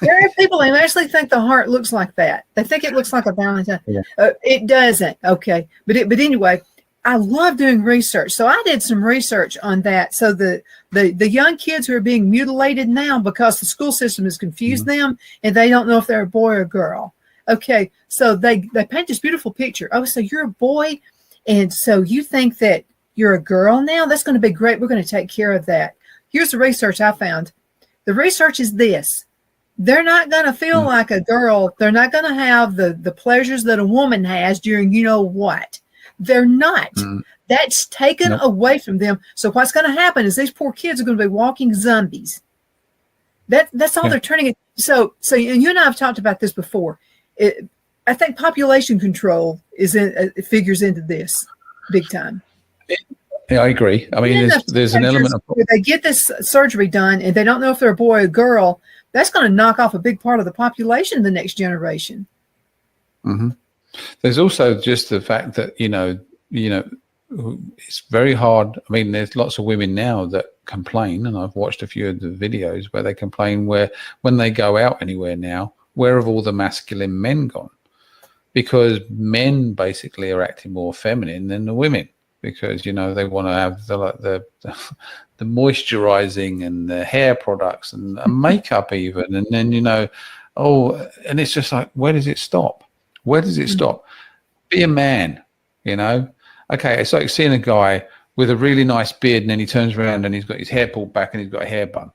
There are people who actually think the heart looks like that. They think it looks like a Valentine. Yeah. It doesn't. Okay. But anyway, I love doing research. So I did some research on that. So the young kids who are being mutilated now because the school system has confused them and they don't know if they're a boy or girl. Okay. So they paint this beautiful picture. Oh, so you're a boy, and so you think that you're a girl now? That's going to be great. We're going to take care of that. Here's the research I found. The research is this. They're not going to feel like a girl. They're not going to have the pleasures that a woman has during what. They're not. That's taken away from them. So what's going to happen is these poor kids are going to be walking zombies. That's all they're turning it. So and you and I have talked about this before. I think population control figures into this big time. Yeah, I agree. I mean, there's an element of where they get this surgery done and they don't know if they're a boy or girl. That's going to knock off a big part of the population in the next generation. There's also just the fact that it's very hard. I mean, there's lots of women now that complain, and I've watched a few of the videos where they complain where when they go out anywhere now, where have all the masculine men gone? Because men basically are acting more feminine than the women, because they want to have the moisturizing and the hair products and makeup even, and then and it's just like, where does it stop? Where does it stop? Be a man, Okay, it's like seeing a guy with a really nice beard, and then he turns around and he's got his hair pulled back and he's got a hair bun,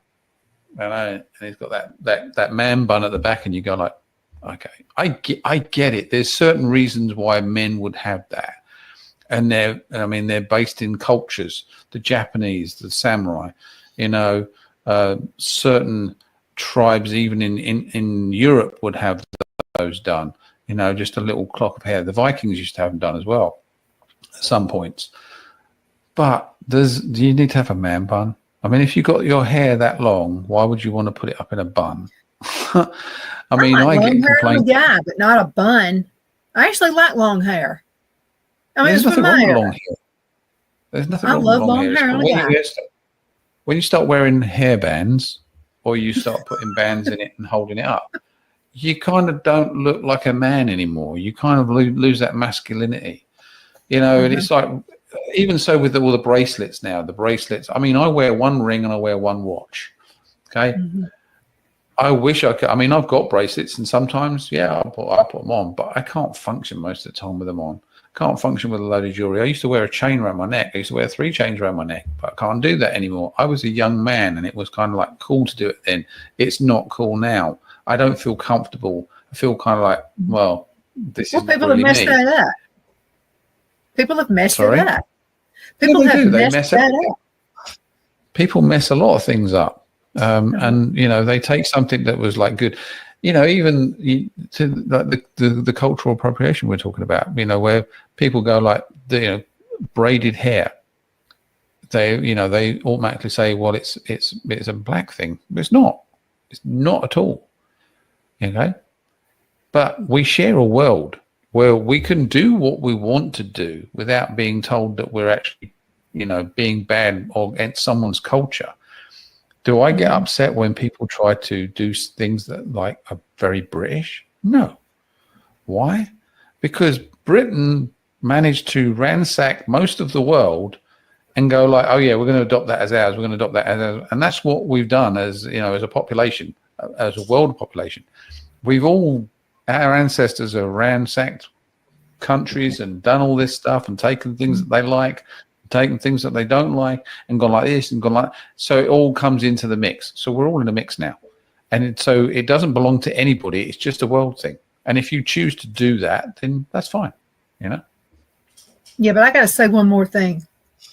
and he's got that man bun at the back, and you go like, okay, I get it. There's certain reasons why men would have that, and they're based in cultures, the Japanese, the samurai, certain tribes even in Europe would have those done. Just a little clock of hair. The Vikings used to have them done as well at some points. But do you need to have a man bun? I mean, if you got your hair that long, why would you want to put it up in a bun? I mean, I get complaints. Yeah, but not a bun. I actually like long hair. I mean, there's nothing wrong with long hair. There's nothing wrong with long hair. When you start wearing hair bands, or you start putting bands in it and holding it up, you kind of don't look like a man anymore. You kind of lose that masculinity, and it's like, even so with all the bracelets now, I mean, I wear one ring and I wear one watch. Okay. I wish I could. I mean, I've got bracelets, and sometimes, I put them on, but I can't function most of the time with them on. Can't function with a load of jewelry. I used to wear a chain around my neck. I used to wear 3 chains around my neck, but I can't do that anymore. I was a young man, and it was kind of like cool to do it then. It's not cool now. I don't feel comfortable. I feel kind of like, well, this is people really have messed me. that up. People have messed Sorry? it up. People Yeah, have they messed mess that up. People mess a lot of things up, and they take something that was like good, even to like the cultural appropriation we're talking about, where people go like braided hair. They automatically say, well, it's a black thing. It's not. It's not at all. Okay, but we share a world where we can do what we want to do without being told that we're actually, being bad or against someone's culture. Do I get upset when people try to do things that like are very British? No. Why? Because Britain managed to ransack most of the world and go like, oh yeah, we're going to adopt that as ours. We're going to adopt that as ours. And that's what we've done as a population, as a world population. Our ancestors have ransacked countries and done all this stuff and taken things that they like, taken things that they don't like, and gone like this and gone like that. So it all comes into the mix. So we're all in a mix now. And so it doesn't belong to anybody. It's just a world thing. And if you choose to do that, then that's fine, Yeah, but I got to say one more thing.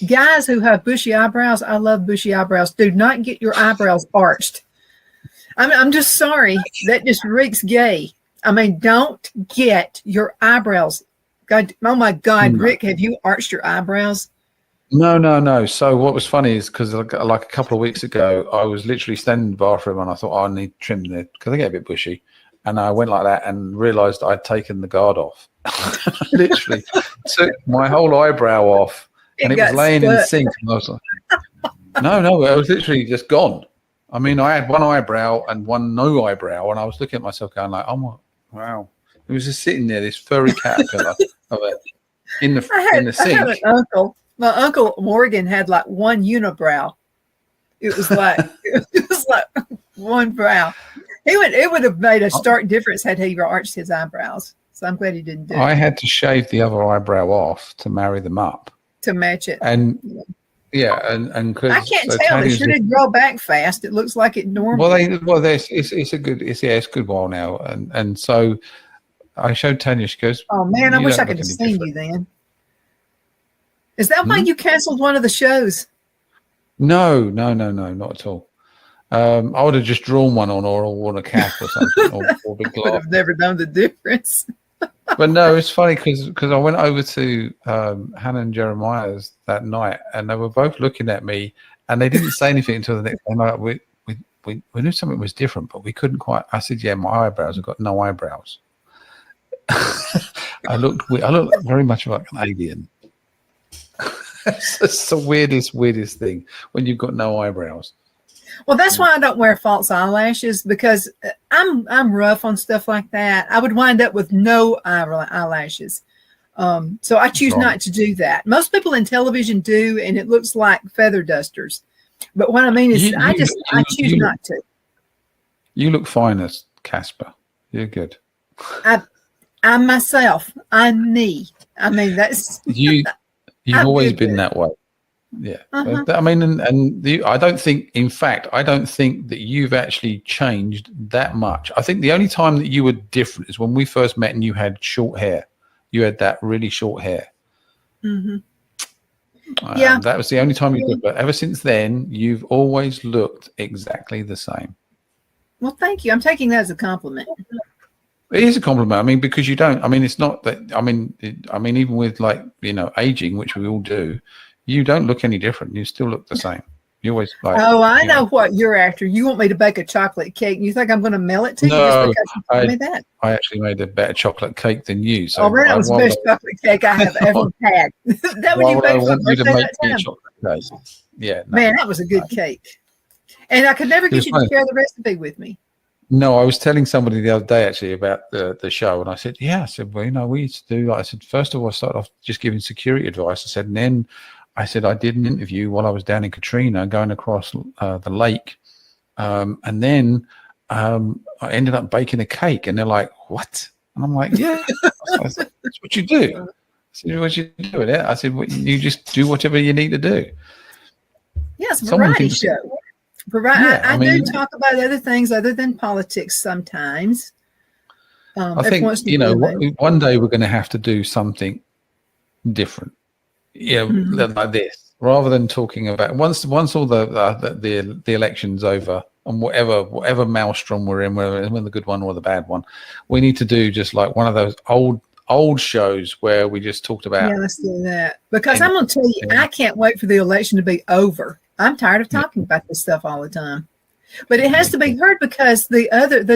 Guys who have bushy eyebrows, I love bushy eyebrows. Do not get your eyebrows arched. I'm just sorry. That just reeks gay. I mean, don't get your eyebrows. God, oh my God, Rick, have you arched your eyebrows? No. So what was funny is because like a couple of weeks ago, I was literally standing in the bathroom and I thought, I need trim there because they get a bit bushy. And I went like that and realized I'd taken the guard off. Literally took my whole eyebrow off, and it was laying in the sink. And I was like, no, it was literally just gone. I mean, I had one eyebrow and one no eyebrow, and I was looking at myself going like, oh, wow. It was just sitting there, this furry caterpillar of it in the sink. I had an uncle. My uncle Morgan had like one unibrow. It was like one brow. It would have made a stark difference had he arched his eyebrows. So I'm glad he didn't do it. I had to shave the other eyebrow off to marry them up. To match it. And and I can't tell. It sure did grow back fast. It looks like it normally. It's a good while now, and so I showed Tanya. She goes, "Oh man, I wish I could have seen you then." Is that why you canceled one of the shows? No, not at all. I would have just drawn one on or worn a cap or something, or big glass. Would have never known the difference. But no, it's funny because I went over to Hannah and Jeremiah's that night, and they were both looking at me, and they didn't say anything until the next day. Like, we knew something was different, but we couldn't quite. I said, "Yeah, my eyebrows have got no eyebrows." I looked very much like an alien. It's the weirdest thing when you've got no eyebrows. Well, that's why I don't wear false eyelashes, because I'm rough on stuff like that. I would wind up with no eyelashes. So I choose not to do that. Most people in television do, and it looks like feather dusters. But what I mean is, I choose not to. You look fine as Casper. You're good. I'm myself. I'm me. I mean, that's you've always been that way. Yeah. Uh-huh. I mean, I don't think, in fact, I don't think that you've actually changed that much. I think the only time that you were different is when we first met and you had short hair. You had that really short hair. Mm-hmm. Yeah. That was the only time you did. But ever since then, you've always looked exactly the same. Well, thank you. I'm taking that as a compliment. It is a compliment. I mean, because you don't. I mean, it's not that. I mean, even with aging, which we all do, you don't look any different. You still look the same. You always like. Oh, I know what you're after. You want me to bake a chocolate cake? You think I'm going to mail it to you just because you told me that? I actually made a better chocolate cake than you. So that was the best chocolate cake I have ever had. That when you baked I want you to make me a chocolate cake. Yeah, no, man, that was a good cake, and I could never get you to share the recipe with me. No, I was telling somebody the other day actually about the show, and I said, well, we used to do. I said, first of all, I started off just giving security advice. I said, and then I said I did an interview while I was down in Katrina, going across the lake, and then I ended up baking a cake, and they're like, "What?" And I'm like, "Yeah, I said, that's what you do." I said, "What you do with it?" I said, you just do whatever you need to do. Yeah, it's a variety show. I do talk about other things other than politics sometimes. I think one day we're going to have to do something different. Like this, rather than talking about once all the election's over and whatever maelstrom we're in, whether the good one or the bad one, we need to do just like one of those old shows where we just talked about. Yeah, let's do that, because I'm going to tell you, I can't wait for the election to be over. I'm tired of talking about this stuff all the time, but it has to be heard, because the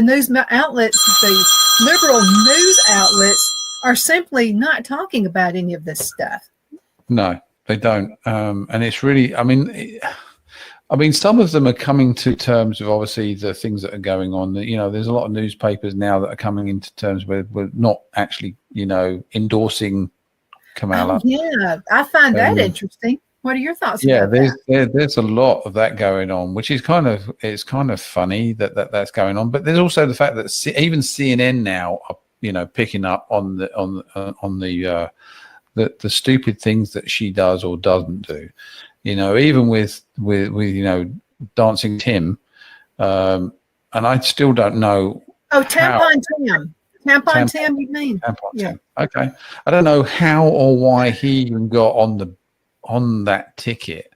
news outlets, the liberal news outlets, are simply not talking about any of this stuff. No, they don't. And it's really, I mean, some of them are coming to terms with obviously the things that are going on. There's a lot of newspapers now that are coming into terms with not actually, endorsing Kamala. Oh, yeah, I find that interesting. What are your thoughts? About there's a lot of that going on, which is kind of funny that's going on. But there's also the fact that even CNN now are, picking up on the stupid things that she does or doesn't do, even with Dancing Tim, and I still don't know. Oh, Tampon Tim, you mean? Tim. Okay, I don't know how or why he even got on that ticket.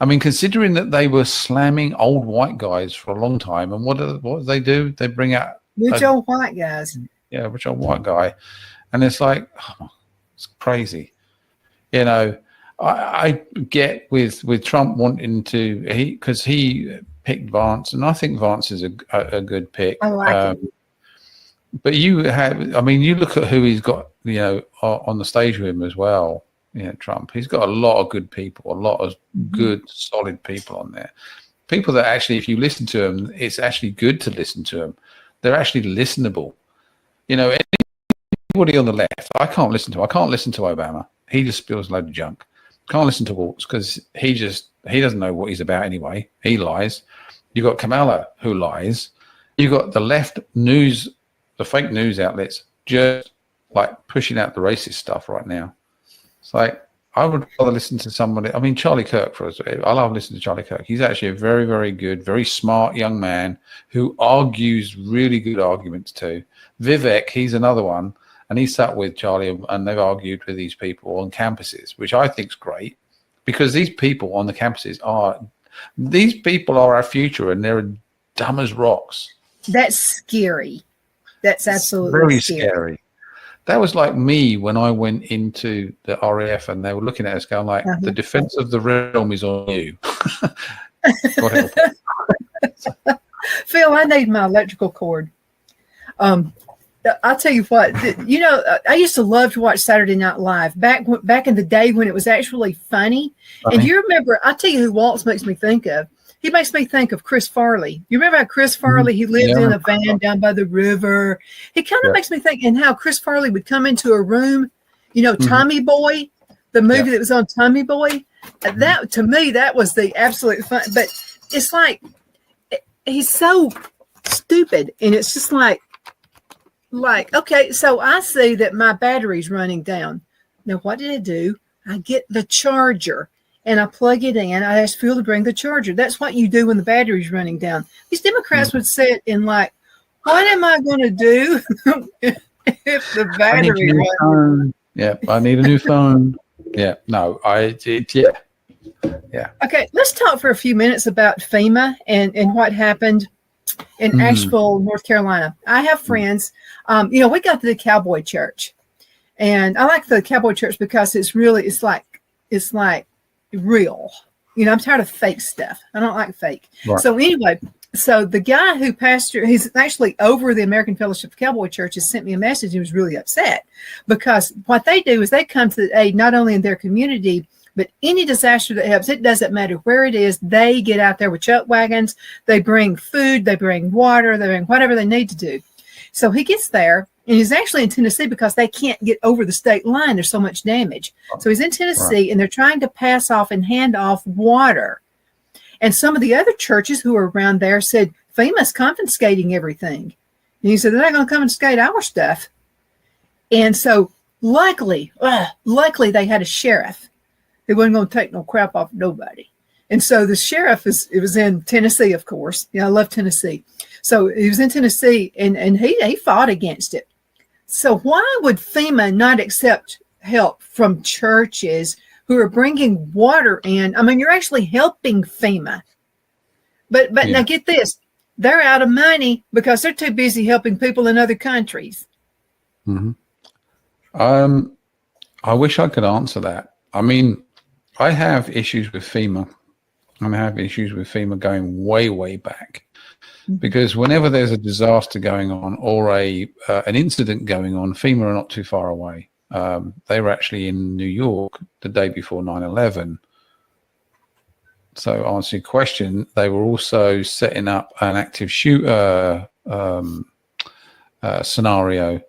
I mean, considering that they were slamming old white guys for a long time, and what do they do? They bring out rich old white guys. Yeah, rich old white guy, and it's like. It's crazy. I get with Trump wanting to, because he picked Vance, and I think Vance is a good pick. I like it. But you look at who he's got, on the stage with him as well. Trump. He's got a lot of good people, a lot of good, solid people on there. People that actually, if you listen to them, it's actually good to listen to them. They're actually listenable. Anybody on the left, I can't listen to Obama. He just spills a load of junk. Can't listen to Waltz because he doesn't know what he's about anyway. He lies. You've got Kamala who lies. You've got the left news, the fake news outlets, just like pushing out the racist stuff right now. It's like, I would rather listen to somebody. I mean, Charlie Kirk, I love listening to Charlie Kirk. He's actually a very, very good, very smart young man who argues really good arguments too. Vivek, he's another one. And he sat with Charlie and they've argued with these people on campuses, which I think is great, because these people on the campuses are our future, and they're dumb as rocks. That's scary. That's absolutely very scary. That was like me when I went into the RAF and they were looking at us going like, the defense of the realm is on you. God help. Phil, I need my electrical cord. I'll tell you what. I used to love to watch Saturday Night Live back in the day when it was actually funny. And you remember? I'll tell you who Waltz makes me think of. He makes me think of Chris Farley. You remember how Chris Farley, he lived in a van down by the river. He kind of makes me think, and how Chris Farley would come into a room, Tommy Boy, the movie that was on Tommy Boy. That, to me, that was the absolute fun. But it's like, he's so stupid. And it's just like, okay, so I see that my battery's running down. Now, what did I do? I get the charger. And I plug it in. I ask Phil to bring the charger. That's what you do when the battery's running down. These Democrats would sit in like, what am I going to do if the battery runs? Yeah, I need a new phone. Yeah, no, yeah. Okay, let's talk for a few minutes about FEMA and what happened in Asheville, North Carolina. I have friends. We got to the Cowboy Church. And I like the Cowboy Church because it's like real. I'm tired of fake stuff. I don't like fake. Right. So anyway, the guy who he's actually over the American Fellowship of Cowboy Churches, sent me a message. He was really upset because what they do is they come to the aid not only in their community, but any disaster that happens. It doesn't matter where it is. They get out there with chuck wagons. They bring food. They bring water. They bring whatever they need to do. So he gets there, and he's actually in Tennessee because they can't get over the state line. There's so much damage. So he's in Tennessee, and they're trying to pass off and hand off water. And some of the other churches who are around there said, FEMA's confiscating everything. And he said, they're not going to confiscate our stuff. And so luckily they had a sheriff who wasn't going to take no crap off nobody. And so the sheriff it was in Tennessee, of course. I love Tennessee. So he was in Tennessee, and he fought against it. So why would FEMA not accept help from churches who are bringing water in? I mean, you're actually helping FEMA. But now get this. They're out of money because they're too busy helping people in other countries. Mm-hmm. I wish I could answer that. I mean, I have issues with FEMA. And I have issues with FEMA going way, way back. Because whenever there's a disaster going on or an incident going on, FEMA are not too far away. They were actually in New York the day before 9/11. So to answer your question, they were also setting up an active shooter scenario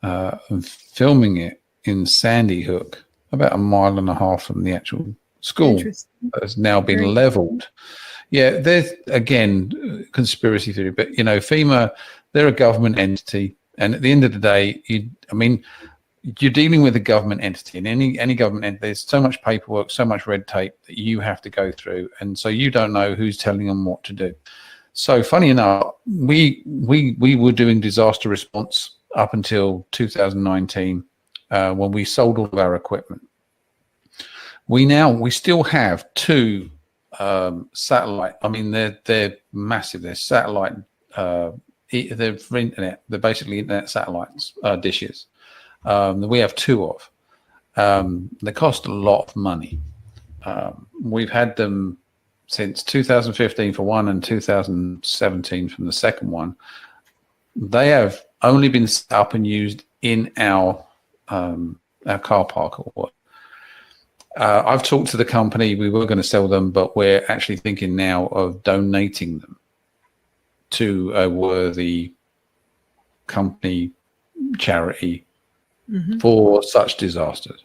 and filming it in Sandy Hook, about 1.5 miles from the actual school that has now been leveled. Yeah, there's, again, conspiracy theory, but, FEMA, they're a government entity. And at the end of the day, you're dealing with a government entity. And any government entity, there's so much paperwork, so much red tape that you have to go through. And so you don't know who's telling them what to do. So funny enough, we were doing disaster response up until 2019 when we sold all of our equipment. We still have two satellite. I mean, they're massive. They're satellite. They're for internet. They're basically internet satellites dishes. We have two of. They cost a lot of money. We've had them since 2015 for one and 2017 from the second one. They have only been set up and used in our car park or what. I've talked to the company. We were going to sell them, but we're actually thinking now of donating them to a worthy company, charity for such disasters,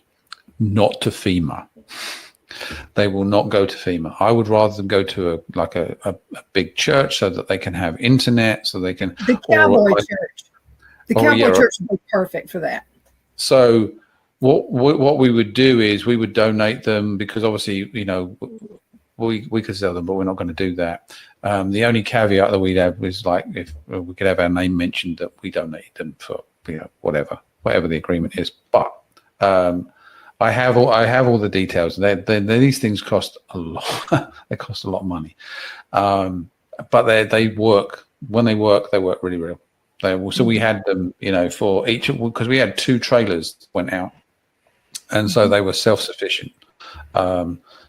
not to FEMA. They will not go to FEMA. I would rather them go to a big church so that they can have internet, so they can. The Cowboy Church. The Cowboy Church would be perfect for that. So what we would do is we would donate them because obviously, we could sell them, but we're not going to do that. The only caveat that we'd have was like if we could have our name mentioned that we donate them for whatever the agreement is. But I have all the details. These things cost a lot. They cost a lot of money, but they work. When they work really real. So we had them, for each, because we had 2 trailers went out, and so they were self-sufficient.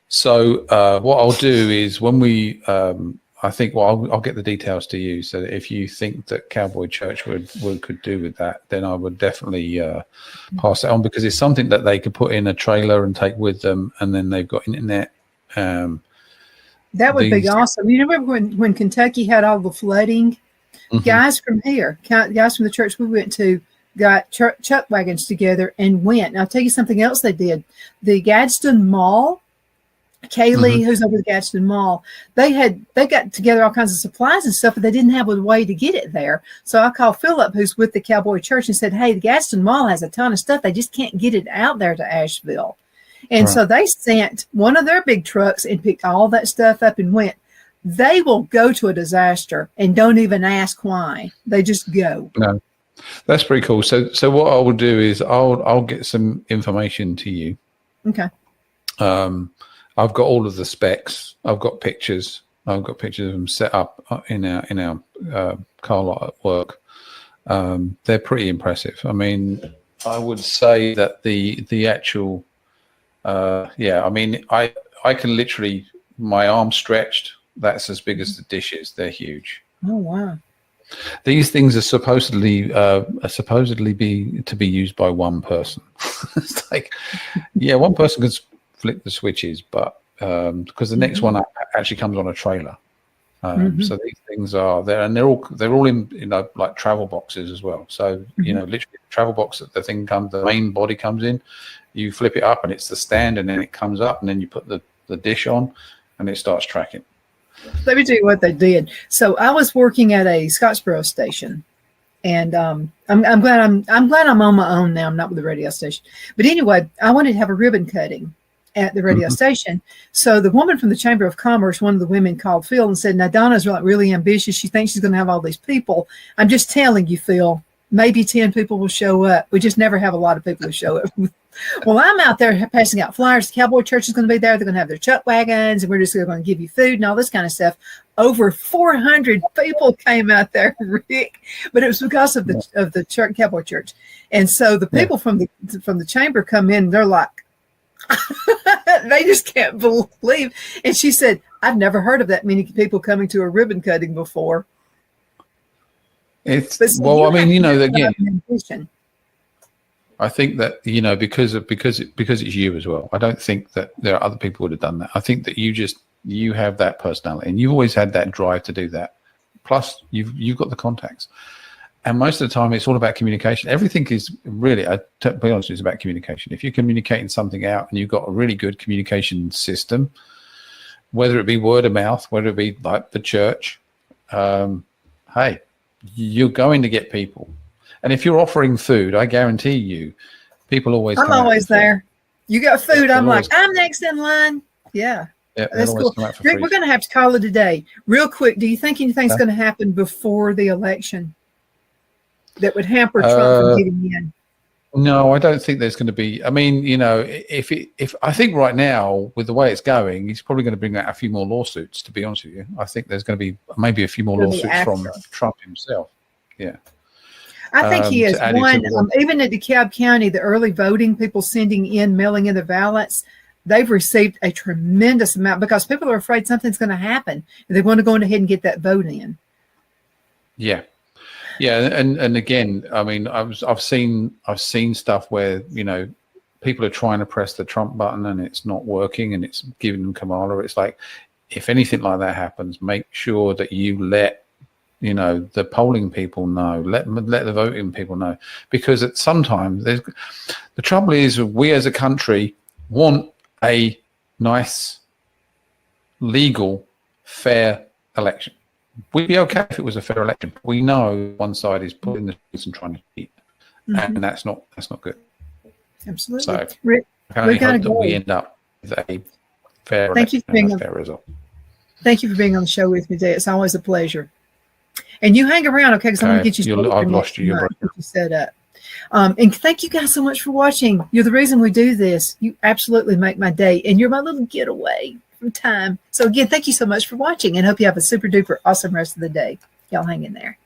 So what I'll do is when I think I'll get the details to you. So that if you think that Cowboy Church could do with that, then I would definitely pass it on, because it's something that they could put in a trailer and take with them, and then they've got internet. That would be awesome. You remember when Kentucky had all the flooding? Mm-hmm. Guys from the church we went to, got chuck wagons together and went. And I'll tell you something else they did. The Gadsden Mall, Kaylee, who's over the Gadsden Mall, they got together all kinds of supplies and stuff, but they didn't have a way to get it there. So I called Philip, who's with the Cowboy Church, and said, hey, the Gadsden Mall has a ton of stuff. They just can't get it out there to Asheville. And so they sent one of their big trucks and picked all that stuff up and went. They will go to a disaster and don't even ask why. They just go. No, that's pretty cool. So what I will do is I'll get some information to you. Okay. I've got all of the specs. I've got pictures. I've got pictures of them set up in our car lot at work. They're pretty impressive. I mean, I would say that the actual I mean, I can literally, my arm stretched, that's as big as the dishes. They're huge. Oh wow. These things are supposedly be used by one person. It's like, yeah, one person can flick the switches, but because the next one actually comes on a trailer. So these things are there, and they're all in like travel boxes as well. So literally the travel box that the main body comes in, you flip it up and it's the stand, and then it comes up, and then you put the dish on and it starts tracking. Let me tell you what they did. So I was working at a Scottsboro station, and I'm glad I'm on my own now. I'm not with the radio station, but anyway, I wanted to have a ribbon cutting at the radio station. So the woman from the Chamber of Commerce, one of the women, called Phil and said, now Donna's really ambitious. She thinks she's going to have all these people. I'm just telling you, Phil, maybe 10 people will show up. We just never have a lot of people who show up. Well, I'm out there passing out flyers. The Cowboy Church is going to be there. They're going to have their chuck wagons, and we're just going to give you food and all this kind of stuff. Over 400 people came out there, Rick, but it was because of the church, Cowboy Church. And so the people from the chamber come in, and they're like, they just can't believe. And she said, I've never heard of that many people coming to a ribbon cutting before. Again, I think that because it's you as well. I don't think that there are other people who would have done that. I think that you have that personality, and you've always had that drive to do that. Plus, you've got the contacts, and most of the time it's all about communication. Everything is really, to be honest, it's about communication. If you're communicating something out and you've got a really good communication system, whether it be word of mouth, whether it be like the church, hey, you're going to get people. And if you're offering food, I guarantee you, people always. I'm always there. You got food. I'm like, I'm next in line. Yeah, that's cool. Rick, we're going to have to call it a day. Real quick, do you think anything's going to happen before the election that would hamper Trump from getting in? No, I don't think there's going to be. I mean, if I think right now with the way it's going, he's probably going to bring out a few more lawsuits. To be honest with you, I think there's going to be maybe a few more lawsuits from Trump himself. Yeah. I think he is one. Even at DeKalb County, the early voting, people mailing in their ballots, they've received a tremendous amount because people are afraid something's going to happen. And they want to go ahead and get that vote in. Yeah. Yeah. And again, I mean, I've seen stuff where, people are trying to press the Trump button and it's not working and it's giving them Kamala. It's like, if anything like that happens, make sure that you let the polling people know, let the voting people know, because sometimes the trouble is we as a country want a nice, legal, fair election. We'd be okay if it was a fair election. We know one side is pulling the streets and trying to cheat, and that's not good. Absolutely. So I can only hope that we end up with a fair election and a fair result. Thank you for being on the show with me today. It's always a pleasure. And you hang around, okay? Because I'm going to get you. I've lost you. You're set up. And thank you guys so much for watching. You're the reason we do this. You absolutely make my day, and you're my little getaway from time. So again, thank you so much for watching, and hope you have a super duper awesome rest of the day. Y'all hang in there.